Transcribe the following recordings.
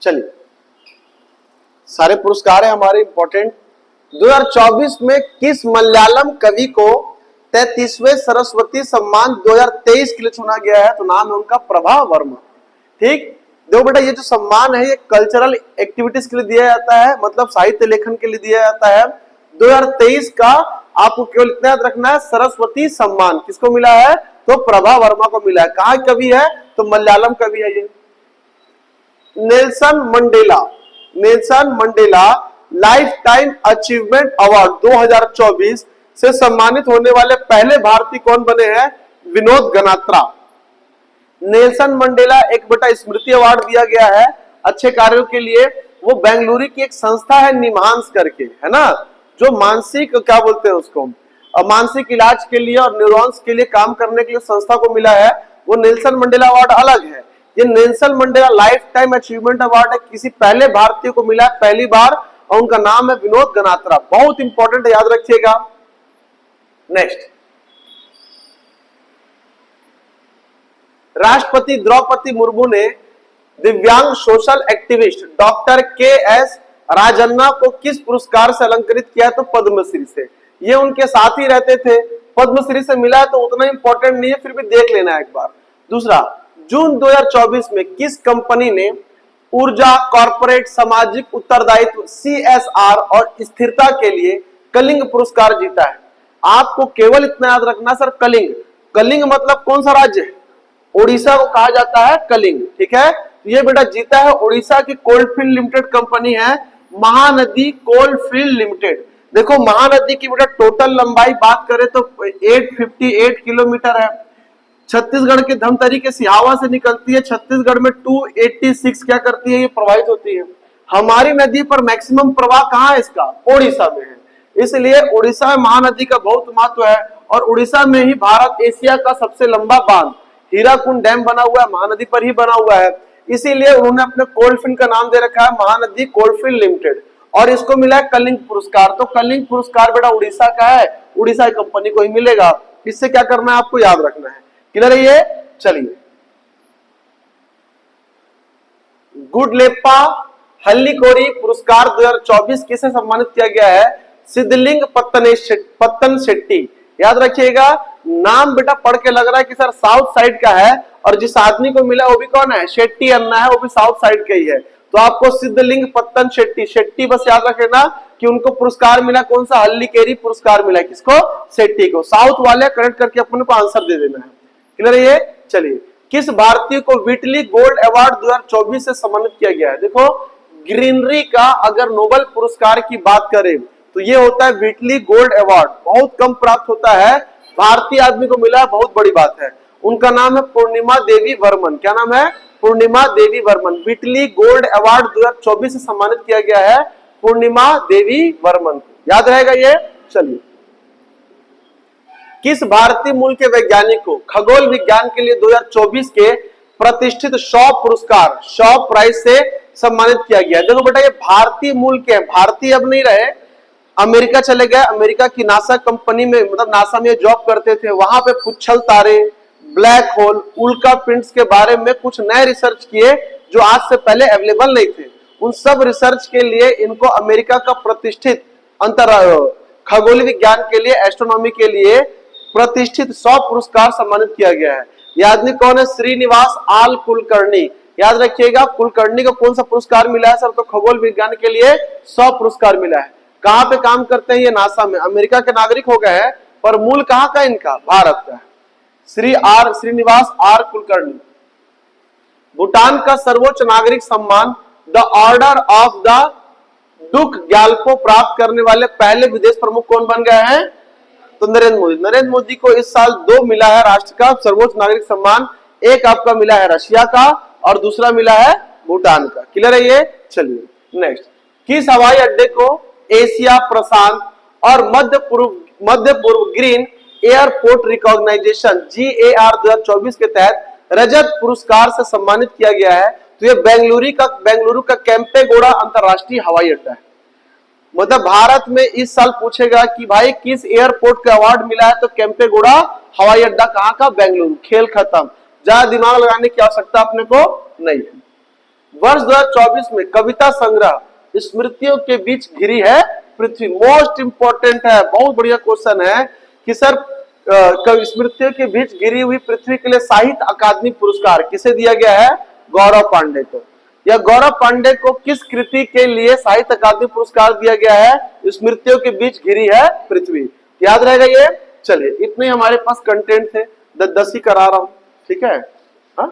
चलिए, सारे पुरस्कार है हमारे इंपॉर्टेंट। 2024 में किस मलयालम कवि को 33वें सरस्वती सम्मान 2023 के लिए चुना गया है? तो नाम है उनका प्रभा वर्मा। ठीक, देखो बेटा, ये जो सम्मान है ये कल्चरल एक्टिविटीज के लिए दिया जाता है, मतलब साहित्य लेखन के लिए दिया जाता है। 2023 का आपको केवल इतना याद रखना है, सरस्वती सम्मान किसको मिला है? तो प्रभा वर्मा को मिला है। कहाँ कवि है? तो मलयालम कवि है ये। Nelson Mandela, Nelson Mandela life time achievement award 2024 से सम्मानित होने वाले पहले भारतीय कौन बने हैं? विनोद गनात्रा। नेल्सन मंडेला एक बेटा स्मृति अवार्ड दिया गया है अच्छे कार्यों के लिए। वो बेंगलुरु की एक संस्था है निमहांस करके, है ना, जो मानसिक क्या बोलते हैं उसको, मानसिक इलाज के लिए और न्यूरॉन्स के लिए काम करने के लिए संस्था को मिला है। वो नेल्सन मंडेला अवार्ड अलग है। ये Nelson Mandela life time achievement award है, किसी पहले भारतीय को मिला है पहली बार, और उनका नाम है विनोद गनात्रा। बहुत इंपॉर्टेंट है, याद रखिएगा। नेक्स्ट, राष्ट्रपति द्रौपदी मुर्मू ने दिव्यांग social activist doctor KS. Rajanna को किस पुरस्कार से अलंकृत किया? तो पद्मश्री से। ये उनके साथ ही रहते थे, पद्मश्री से मिला है तो उतना इंपॉर्टेंट नहीं है, फिर भी देख लेना एक बार। दूसरा, जून 2024 में किस कंपनी ने ऊर्जा, कॉर्पोरेट सामाजिक उत्तरदायित्व CSR और स्थिरता के लिए कलिंग पुरस्कार जीता है? आपको केवल इतना याद रखना सर, कलिंग। कलिंग मतलब कौन सा राज्य है? ओडिशा को कहा जाता है कलिंग। ठीक है, तो ये बेटा जीता है ओडिशा की कोलफील्ड लिमिटेड कंपनी है, महानदी कोलफील्ड लिमिटेड। देखो महानदी की बेटा टोटल लंबाई बात करें तो 858 किलोमीटर है। छत्तीसगढ़ के धमतरी के सिहावा से निकलती है, छत्तीसगढ़ में 286 क्या करती है? ये प्रवाहित होती है। हमारी नदी पर मैक्सिमम प्रवाह कहाँ है इसका? ओडिशा में है, इसलिए ओडिशा में महानदी का बहुत महत्व है। और ओडिशा में ही भारत एशिया का सबसे लंबा बांध हीराकुंड डैम बना हुआ है, महानदी पर ही बना हुआ है, इसीलिए उन्होंने अपने कोलफील्ड का नाम दे रखा है महानदी कोलफील्ड लिमिटेड। और इसको मिला है कलिंग पुरस्कार। तो कलिंग पुरस्कार बेटा उड़ीसा का है, उड़ीसा की कंपनी को ही मिलेगा। इससे क्या करना है आपको याद रखना है। क्लियर है ये? चलिए, गुडलेप्पा हल्लीकोरी पुरस्कार 2024 किसे सम्मानित किया गया है? सिद्धलिंग पत्तन शेट्टी। याद रखिएगा, नाम बेटा पढ़ के लग रहा है कि सर साउथ साइड का है, और जिस आदमी को मिला वो भी कौन है? शेट्टी अन्ना है, वो भी साउथ साइड का ही है। तो आपको सिद्धलिंग पत्तन शेट्टी, शेट्टी बस याद रखना कि उनको पुरस्कार मिला कौन सा? हल्लीकेरी पुरस्कार मिला। किसको? शेट्टी को। साउथ वाले करेक्ट करके अपने को आंसर दे देना है। क्लियर है ये? चलिए, किस भारतीय को व्हिटली गोल्ड अवार्ड 2024 से सम्मानित किया गया है? देखो, ग्रीनरी का अगर नोबेल पुरस्कार की बात करें तो ये होता है व्हिटली गोल्ड अवार्ड, बहुत कम प्राप्त होता है, भारतीय आदमी को मिला है, बहुत बड़ी बात है। उनका नाम है पूर्णिमा देवी वर्मन। क्या नाम है? पूर्णिमा देवी वर्मन। व्हिटली गोल्ड अवार्ड 2024 से सम्मानित किया गया है पूर्णिमा देवी वर्मन को। याद रहेगा ये? चलिए, किस भारतीय मूल के वैज्ञानिक को खगोल विज्ञान के लिए 2024 के प्रतिष्ठित शॉ पुरस्कार, शॉ प्राइज से सम्मानित किया गया? देखो बेटा, ये भारतीय मूल के हैं, भारतीय अब नहीं रहे, अमेरिका चले गए। अमेरिका की नासा कंपनी में, मतलब नासा में जॉब करते थे, वहां पे पुच्छल तारे, ब्लैक होल, उल्का पिंड्स के बारे में कुछ नए रिसर्च किए जो आज से पहले अवेलेबल नहीं थे। उन सब रिसर्च के लिए इनको अमेरिका का प्रतिष्ठित खगोलीय विज्ञान के लिए, एस्ट्रोनॉमी के लिए प्रतिष्ठित 100 पुरस्कार सम्मानित किया गया है। यह आदमी कौन है? श्रीनिवास आल कुलकर्णी। याद रखिएगा, कुलकर्णी को कौन सा पुरस्कार मिला है सर? तो खगोल विज्ञान के लिए 100 पुरस्कार मिला है। कहां पे काम करते हैं ये? नासा में। अमेरिका के नागरिक हो गए हैं, पर मूल कहां का इनका? भारत का। श्रीनिवास आर कुलकर्णी। भूटान का सर्वोच्च नागरिक सम्मान द ऑर्डर ऑफ द दुख ग्याल्पो प्राप्त करने वाले पहले विदेश प्रमुख कौन बन गए हैं? तो नरेंद्र मोदी। नरेंद्र मोदी को इस साल 2 मिला है राष्ट्र का सर्वोच्च नागरिक सम्मान। एक आपका मिला है रशिया का और दूसरा मिला है भूटान का। क्लियर है ये? चलिए नेक्स्ट, किस हवाई अड्डे को एशिया प्रशांत और मध्य पूर्व ग्रीन एयरपोर्ट रिकॉग्नाइजेशन GAR 2024 के तहत रजत पुरस्कार से सम्मानित किया गया है? तो ये बेंगलुरु का केम्पेगौड़ा अंतरराष्ट्रीय हवाई अड्डा है। मतलब भारत में इस साल पूछेगा कि भाई किस एयरपोर्ट का अवार्ड मिला है? तो केम्पेगौड़ा हवाई अड्डा कहां का? बेंगलुरु। खेल खत्म, ज्यादा दिमाग लगाने की आवश्यकता अपने को नहीं है। वर्ष 2024 में कविता संग्रह स्मृतियों के बीच घिरी है पृथ्वी। मोस्ट इंपॉर्टेंट है, बहुत बढ़िया क्वेश्चन है कि सर स्मृतियों के बीच घिरी हुई पृथ्वी के लिए साहित्य अकादमी पुरस्कार किसे दिया गया है? गौरव पांडे को। या गौरव पांडे को किस कृति के लिए साहित्य अकादमी पुरस्कार दिया गया है? स्मृतियों के बीच घिरी है पृथ्वी। याद रहेगा ये। चलिए, इतने हमारे पास कंटेंट थे, 10 ही करा रहा हूं, ठीक है। हाँ,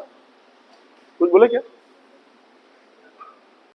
कुछ बोले क्या?